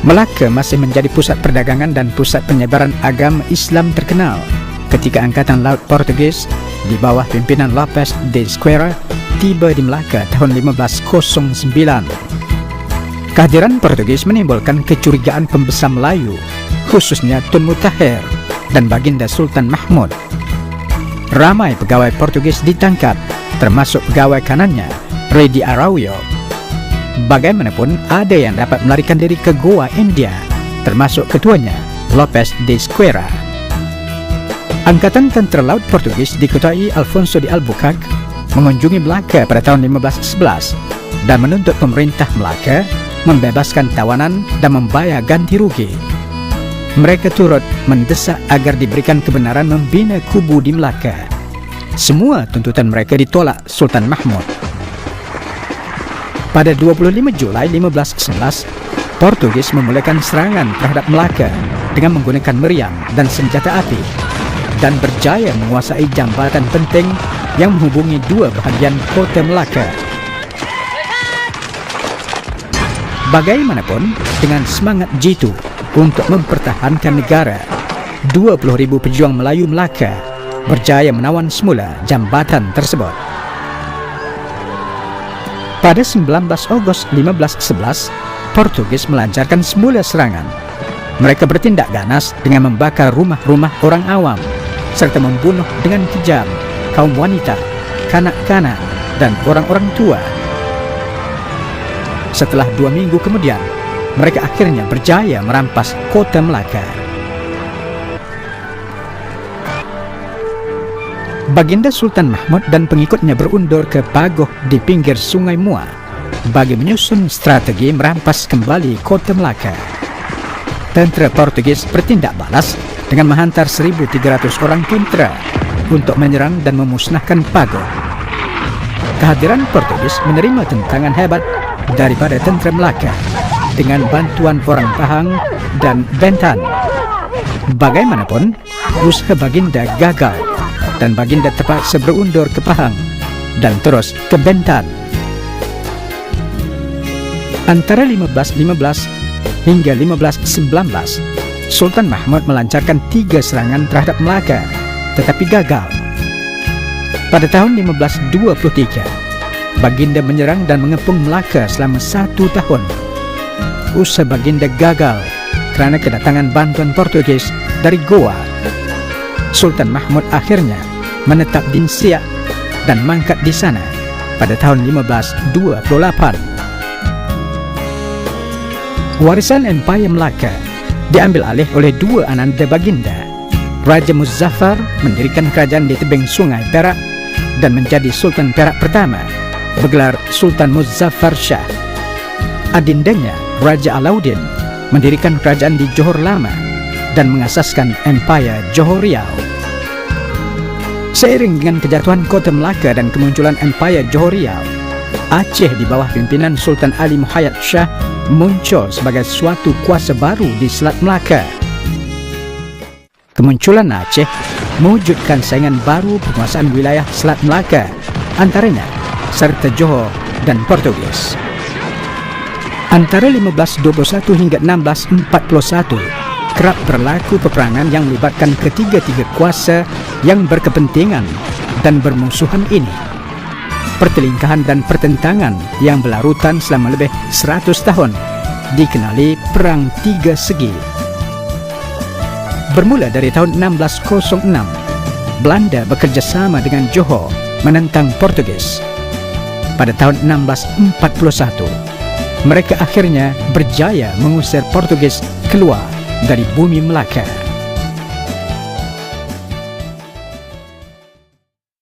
Melaka masih menjadi pusat perdagangan dan pusat penyebaran agama Islam terkenal ketika Angkatan Laut Portugis di bawah pimpinan Lopes de Esquerra tiba di Melaka tahun 1509. Kehadiran Portugis menimbulkan kecurigaan pembesar Melayu, khususnya Tun Mutahir dan Baginda Sultan Mahmud. Ramai pegawai Portugis ditangkap, termasuk pegawai kanannya, Rei de Araujo. Bagaimanapun, ada yang dapat melarikan diri ke Goa, India, termasuk ketuanya, Lopes de Esquerra. Angkatan Tentera Laut Portugis diketuai Alfonso de Albuquerque mengunjungi Melaka pada tahun 1511 dan menuntut pemerintah Melaka membebaskan tawanan dan membayar ganti rugi. Mereka turut mendesak agar diberikan kebenaran membina kubu di Melaka. Semua tuntutan mereka ditolak Sultan Mahmud. Pada 25 Julai 1511, Portugis memulakan serangan terhadap Melaka dengan menggunakan meriam dan senjata api dan berjaya menguasai jambatan penting yang menghubungi dua bahagian kota Melaka. Bagaimanapun, dengan semangat jitu untuk mempertahankan negara, 20,000 pejuang Melayu Melaka berjaya menawan semula jambatan tersebut. Pada 19 Ogos 1511, Portugis melancarkan semula serangan. Mereka bertindak ganas dengan membakar rumah-rumah orang awam serta membunuh dengan kejam kaum wanita, kanak-kanak dan orang-orang tua. Setelah 2 minggu kemudian, mereka akhirnya berjaya merampas kota Melaka. Baginda Sultan Mahmud dan pengikutnya berundur ke pagoh di pinggir Sungai Mua bagi menyusun strategi merampas kembali kota Melaka. Tentera Portugis bertindak balas dengan menghantar 1.300 orang tentera untuk menyerang dan memusnahkan pagoh. Kehadiran Portugis menerima tentangan hebat daripada tentera Melaka dengan bantuan orang Pahang dan Bentan. Bagaimanapun, usaha Baginda gagal dan Baginda terpaksa berundur ke Pahang dan terus ke Bentan. Antara 1515 hingga 1519, Sultan Mahmud melancarkan 3 serangan terhadap Melaka, tetapi gagal. Pada tahun 1523, Baginda menyerang dan mengepung Melaka selama 1 tahun. Usaha Baginda gagal kerana kedatangan bantuan Portugis dari Goa. Sultan Mahmud akhirnya menetap di Siak dan mangkat di sana pada tahun 1528. Warisan Empayar Melaka diambil alih oleh 2 ananda Baginda. Raja Muzaffar mendirikan kerajaan di tebing Sungai Perak dan menjadi Sultan Perak pertama, bergelar Sultan Muzaffar Shah. Adindanya, Raja Alauddin, mendirikan kerajaan di Johor Lama dan mengasaskan Empayar Johor Riau. Seiring dengan kejatuhan kota Melaka dan kemunculan Empayar Johor Riau, Aceh di bawah pimpinan Sultan Ali Muhayyad Shah muncul sebagai suatu kuasa baru di Selat Melaka. Kemunculan Aceh mewujudkan saingan baru penguasaan wilayah Selat Melaka, antaranya serta Johor dan Portugis. Antara 1521 hingga 1641, kerap berlaku peperangan yang melibatkan ketiga-tiga kuasa yang berkepentingan dan bermusuhan ini. Pertelingkahan dan pertentangan yang berlarutan selama lebih 100 tahun dikenali Perang Tiga Segi. Bermula dari tahun 1606, Belanda bekerjasama dengan Johor menentang Portugis. Pada tahun 1641, mereka akhirnya berjaya mengusir Portugis keluar dari bumi Melaka.